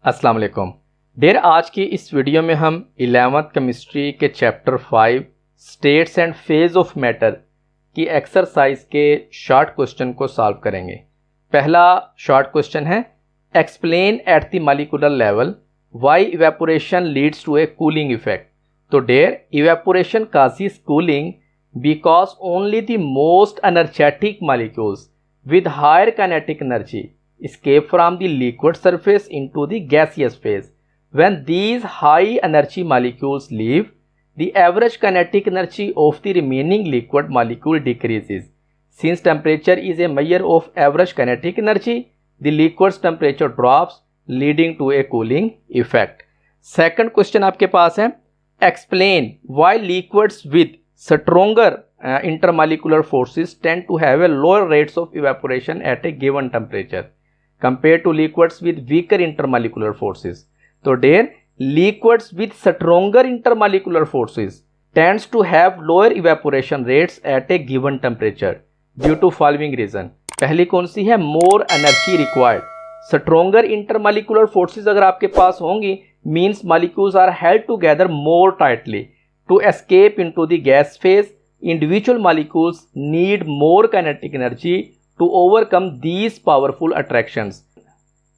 अस्सलाम वालेकुम डियर। आज की इस वीडियो में हम 11th केमिस्ट्री के chapter 5 states and phase of matter की एक्सरसाइज के शॉर्ट क्वेश्चन को सॉल्व करेंगे। पहला शॉर्ट क्वेश्चन है, explain at the molecular level why evaporation leads to a cooling effect. तो dear, evaporation causes cooling because only the most energetic molecules with higher kinetic energy escape from the liquid surface into the gaseous phase. When these high energy molecules leave, the average kinetic energy of the remaining liquid molecule decreases. Since temperature is a measure of average kinetic energy, the liquid's temperature drops, leading to a cooling effect. Second question आपके पास है, explain why liquids with stronger intermolecular forces tend to have a lower rates of evaporation at a given temperature compared to liquids with weaker intermolecular forces. So dear, liquids with stronger intermolecular forces tends to have lower evaporation rates at a given temperature due to following reason. पहली कौन सी है? more energy required. stronger intermolecular forces अगर आपके पास होंगी means molecules are held together more tightly. To escape into the gas phase, individual molecules need more kinetic energy to overcome these powerful attractions.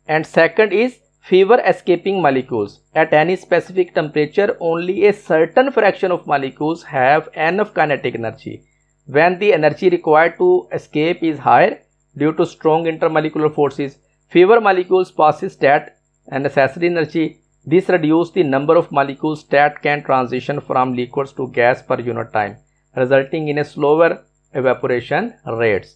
And second is fewer escaping molecules. At any specific temperature, only a certain fraction of molecules have enough kinetic energy. When the energy required to escape is higher due to strong intermolecular forces, fewer molecules passes that necessary energy. This reduces the number of molecules that can transition from liquids to gas per unit time, resulting in a slower evaporation rates.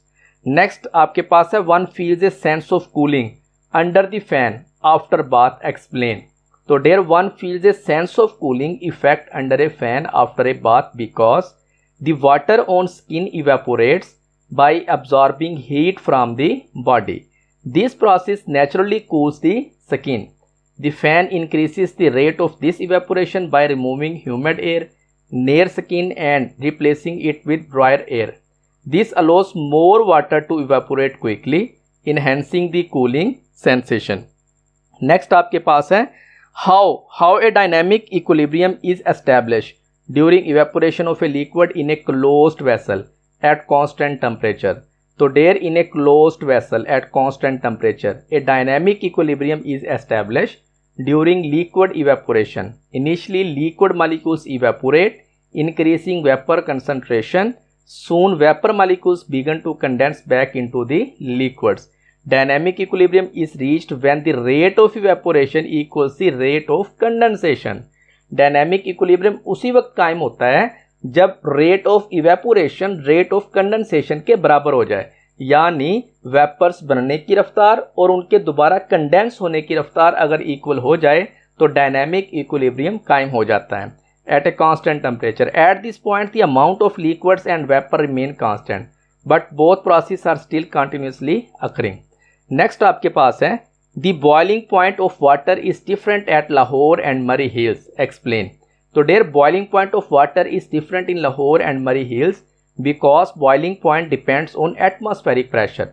Next आपके पास है, one feels a sense of cooling under the fan after bath. Explain. तो dear, one feels a sense of cooling effect under a fan after a bath because the water on skin evaporates by absorbing heat from the body. This process naturally cools the skin. The fan increases the rate of this evaporation by removing humid air near skin and replacing it with drier air. This allows more water to evaporate quickly, enhancing the cooling sensation. Next आपके पास है, how a dynamic equilibrium is established during evaporation of a liquid in a closed vessel at constant temperature. So there, in a closed vessel at constant temperature, a dynamic equilibrium is established during liquid evaporation. Initially, liquid molecules evaporate, increasing vapor concentration. Soon, vapor molecules begin to condense back into the liquids. Dynamic equilibrium is reached when the rate of evaporation equals the rate of condensation. Dynamic equilibrium उसी वक्त कायम होता है जब rate of evaporation rate of condensation के बराबर हो जाए, यानी वेपर्स बनने की रफ्तार और उनके दोबारा कंडेंस होने की रफ्तार अगर इक्वल हो जाए तो डायनामिक इक्विलिब्रियम कायम हो जाता है at a constant temperature. At this point the amount of liquids and vapour remain constant but both process are still continuously occurring. Next आपके पास है, the boiling point of water is different at Lahore and Murree hills. Explain. तो there, boiling point of water is different in Lahore and Murree hills because boiling point depends on atmospheric pressure.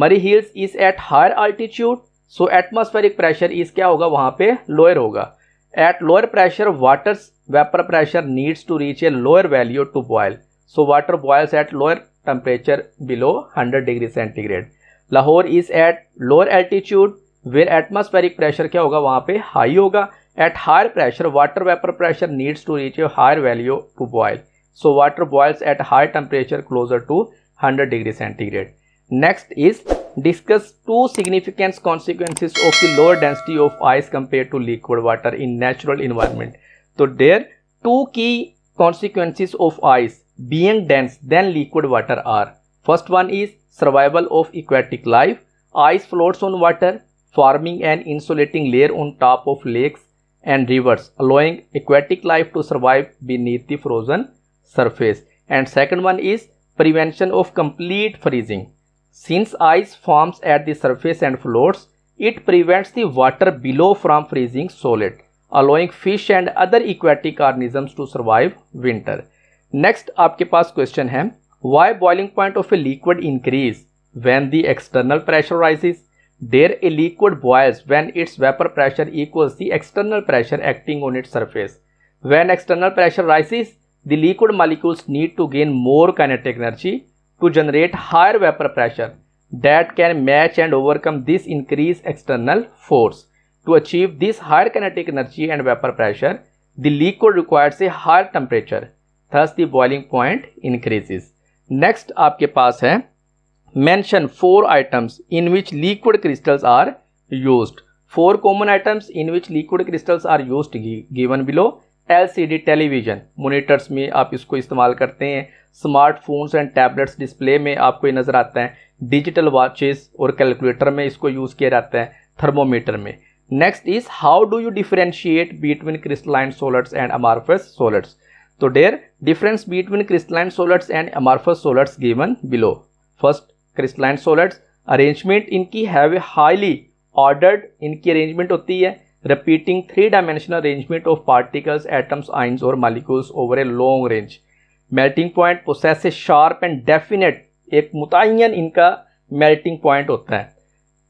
Murray Hills is at higher altitude, so atmospheric pressure is क्या होगा वहाँ पे lower होगा. At lower pressure, water's vapor pressure needs to reach a lower value to boil. So water boils at lower temperature below 100 degree centigrade. Lahore is at lower altitude where atmospheric pressure क्या होगा वहाँ पे high होगा. At higher pressure, water vapor pressure needs to reach a higher value to boil. So water boils at high temperature closer to 100 degree centigrade. Next is discuss two significant consequences of the lower density of ice compared to liquid water in natural environment. So there, two key consequences of ice being dense than liquid water are. First one is survival of aquatic life. Ice floats on water, forming an insulating layer on top of lakes and rivers, allowing aquatic life to survive beneath the frozen surface. And second one is prevention of complete freezing. Since ice forms at the surface and floats, it prevents the water below from freezing solid, allowing fish and other aquatic organisms to survive winter. Next आपके पास question है, why boiling point of a liquid increase when the external pressure rises? There a liquid boils when its vapor pressure equals the external pressure acting on its surface. When external pressure rises, the liquid molecules need to gain more kinetic energy to generate higher vapor pressure that can match and overcome this increased external force. To achieve this higher kinetic energy and vapor pressure, the liquid requires a higher temperature. Thus the boiling point increases. Next आपके पास है mention 4 items in which liquid crystals are used. 4 common items in which liquid crystals are used given below. LCD television monitors में आप इसको इस्तेमाल करते हैं, smartphones and tablets display में आपको ये नज़र आता है, डिजिटल वॉचेस और कैलकुलेटर में इसको यूज़ किया जाता है, थर्मोमीटर में. Next is how do you differentiate between crystalline solids and amorphous solids. तो there difference between crystalline solids and amorphous solids given below. First crystalline solids arrangement इनकी have a highly ordered, इनकी arrangement होती है repeating 3 dimensional arrangement of particles, atoms, ions और molecules over a long range. Melting point possess a sharp and definite, एक मुतय्यन इनका melting point होता है.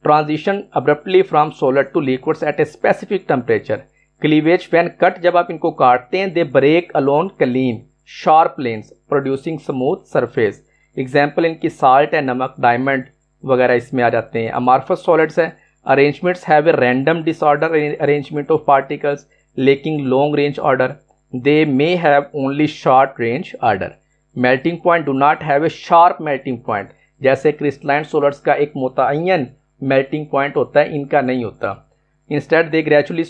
Transition abruptly from solid to liquids at a specific temperature. Cleavage when cut, जब आप इनको काटते हैं, they break along clean sharp lines producing smooth surface. Example इनकी साल्ट है, नमक, डायमंड वगैरह इसमें आ जाते हैं. अमॉर्फस सॉलिड्स है, arrangements have a random disorder arrangement of particles lacking long range order. They may have only short range order. Melting point do not have a sharp melting point. जैसे crystalline solids का एक मुतय्यन melting point होता है, इनका नहीं होता. Instead they gradually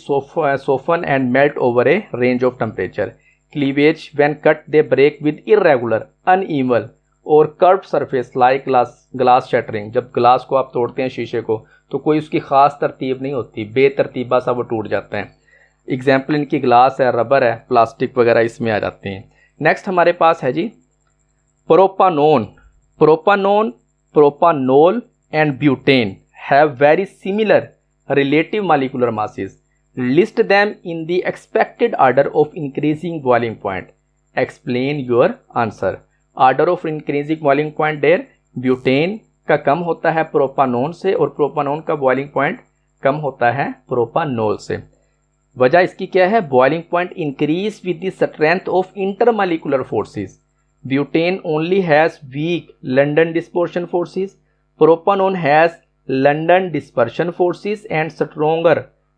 soften and melt over a range of temperature. Cleavage when cut they break with irregular, uneven और curve surface like glass shuttering. जब ग्लास को आप तोड़ते हैं, शीशे को, तो कोई उसकी ख़ास तरतीब नहीं होती, बेतरतीबा सा वो टूट जाता है. एग्जाम्पल इनकी ग्लास है, रबर है, प्लास्टिक वगैरह इसमें आ जाते हैं. नेक्स्ट हमारे पास है G propanone. Propanol and butane have very similar relative molecular masses. List them in the expected order of increasing boiling point. Explain your answer. Order of increasing boiling point there, butane का कम होता है propanone से और propanone का boiling point कम होता है propanol से. वजह इसकी क्या है? Boiling point increase with the strength of intermolecular forces. Butane only has week London dispersion forces. Propanone has London dispersion forces and stronger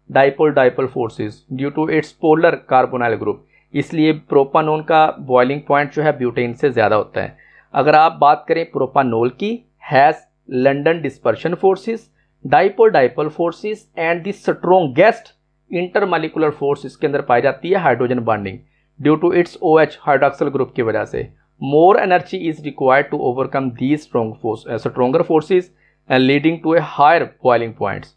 dipole forces due to its polar carbonyl group. इसलिए propanone का boiling point जो है butane से ज़्यादा होता है. अगर आप बात करें प्रोपानोल की, has London dispersion forces, dipole forces and the strongest intermolecular force इसके अंदर पाई जाती है hydrogen bonding due to its OH hydroxyl group की वजह से. More energy is required to overcome these stronger forces and leading to a higher boiling points.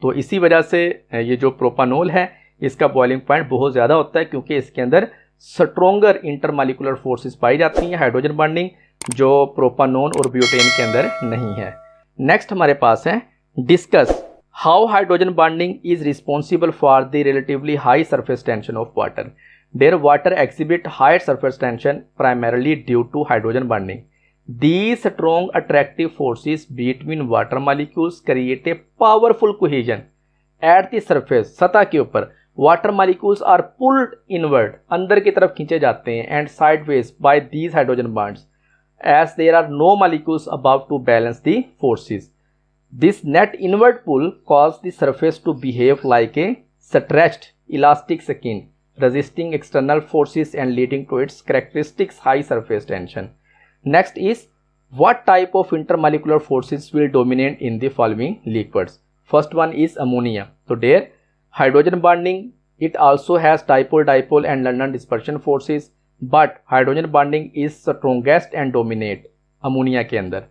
तो इसी वजह से ये जो प्रोपानोल है इसका बॉइलिंग पॉइंट बहुत ज़्यादा होता है, क्योंकि इसके अंदर स्ट्रोंगर इंटरमॉलिक्यूलर फोर्सेस पाई जाती हैं हाइड्रोजन बॉन्डिंग, जो प्रोपानोन और ब्यूटेन के अंदर नहीं है. नेक्स्ट हमारे पास है discuss how hydrogen bonding is responsible for the relatively high surface tension of water. There water exhibit high surface tension primarily due to hydrogen bonding. These strong attractive forces between water molecules create a powerful cohesion at the surface. सतह के ऊपर water molecules are pulled inward, अंदर की तरफ खींचे जाते हैं, and sideways by these hydrogen bonds as there are no molecules above to balance the forces. This net inward pull causes the surface to behave like a stretched elastic skin, resisting external forces and leading to its characteristic high surface tension. Next is what type of intermolecular forces will dominate in the following liquids. First one is ammonia. So there hydrogen bonding, it also has dipole and London dispersion forces, but hydrogen bonding is strongest and dominate ammonia के अंदर.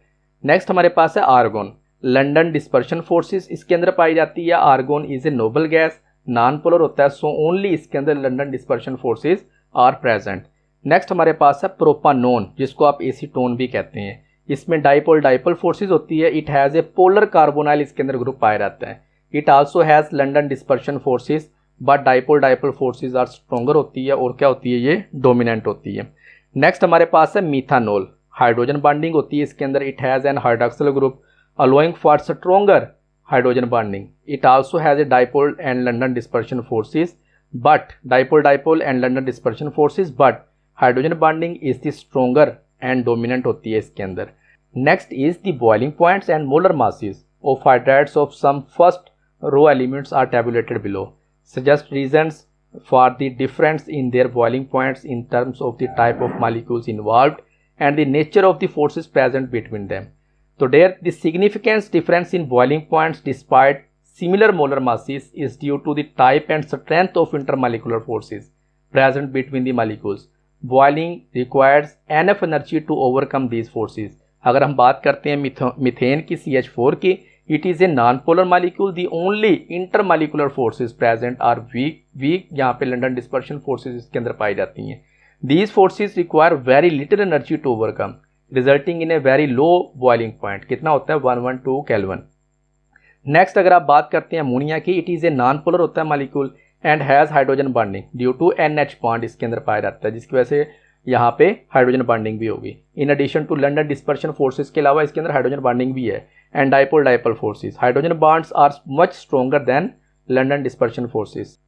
Next हमारे पास है argon. London dispersion forces इसके अंदर पाई जाती है. argon is a noble gas, non polar होता है, so only इसके अंदर London dispersion forces are present. Next हमारे पास है प्रोपानोन, जिसको आप एसीटोन भी कहते हैं. इसमें डाइपोल फोर्सेस होती है. It has a polar carbonyl इसके अंदर ग्रुप पाया जाता है. It also has London dispersion forces, but dipole forces are stronger होती है और क्या होती है, ये डोमिनेंट होती है. नेक्स्ट हमारे पास है मीथानोल. हाइड्रोजन बॉन्डिंग होती है इसके अंदर. It has an hydroxyl group allowing for stronger hydrogen bonding. It also has a dipole and London dispersion forces, but dipole and London dispersion forces, but hydrogen bonding is the stronger and dominant होती है इसके अंदर. Next is the boiling points and molar masses of hydrides of some first row elements are tabulated below. Suggest reasons for the difference in their boiling points in terms of the type of molecules involved and the nature of the forces present between them. So there the significant difference in boiling points despite similar molar masses is due to the type and strength of intermolecular forces present between the molecules. Boiling requires enough energy to overcome these forces. अगर हम बात करते हैं methane की CH4 की, it is a non-polar molecule. The only intermolecular forces present are weak. यहाँ पे London dispersion forces इसके अंदर पाई जाती हैं. These forces require very little energy to overcome, resulting in a very low boiling point. कितना होता है 112 केल्विन. नेक्स्ट अगर आप बात करते हैं अमोनिया की, it is a non polar होता है molecule and has hydrogen bonding due to NH bond इसके अंदर पाया जाता है, जिसकी वजह से यहाँ पे हाइड्रोजन बॉन्डिंग भी होगी. In addition to London dispersion forces के अलावा इसके अंदर हाइड्रोजन बॉन्डिंग भी है. And dipole forces, hydrogen bonds are much stronger than London dispersion forces.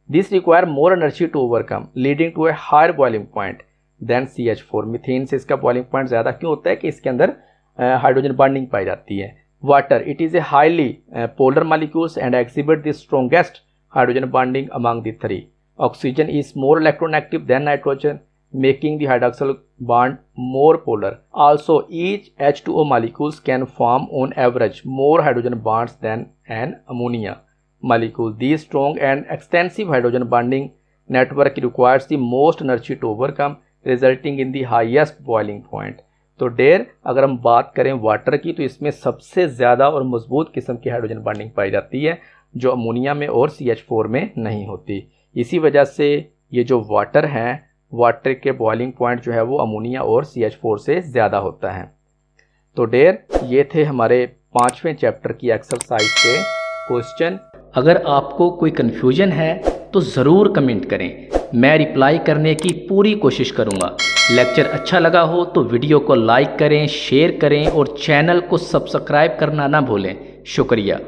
This require more energy to overcome leading to a higher boiling point than CH4. Methane से इसका boiling point ज़्यादा क्यों होता है कि इसके अंदर हाइड्रोजन बॉन्डिंग पाई जाती है. Water, it is a highly polar molecules and exhibit the strongest hydrogen bonding among the three. Oxygen is more electronegative than nitrogen, making the hydroxyl bond more polar. Also, each H2O molecules can form on average more hydrogen bonds than an ammonia molecule. These strong and extensive hydrogen bonding network requires the most energy to overcome, resulting in the highest boiling point. तो dare अगर हम बात करें water की, तो इसमें सबसे ज़्यादा और मजबूत किस्म की हाइड्रोजन बॉन्डिंग पाई जाती है जो अमोनिया में और CH4 में नहीं होती. इसी वजह से ये जो वाटर हैं, वाटर के बॉइलिंग पॉइंट जो है वो अमोनिया और CH4 से ज़्यादा होता है. तो डेयर ये थे हमारे 5वें चैप्टर की एक्सरसाइज के क्वेश्चन. अगर आपको कोई कन्फ्यूजन है तो ज़रूर कमेंट करें, मैं रिप्लाई करने की पूरी कोशिश करूँगा. लेक्चर अच्छा लगा हो तो वीडियो को लाइक करें, शेयर करें और चैनल को सब्सक्राइब करना ना भूलें. शुक्रिया.